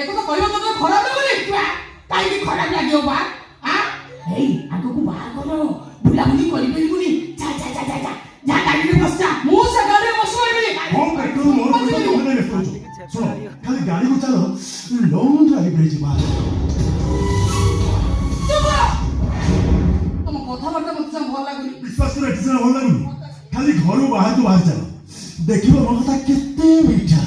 एक तो कहबो तो खराब लागले काई की खराब लागियो बा हां हेई आगो को बाहा करो बुला बुली करि परिबुनी जा जा जा जा जा जा गाड़ी में बस जा मु से गाड़ी में बस परिबुनी हम पेट्रोल मोर को तो होने व्यस्त सुनो खाली गाड़ी को चलो लॉन्ग ड्राइव रे जीवा तुम कथाबार्ता मत भल लागुनी विश्वास कर भल लागुनी खाली घर बाहर तो बाहर चलो देखिबो मो कथा केते मीठा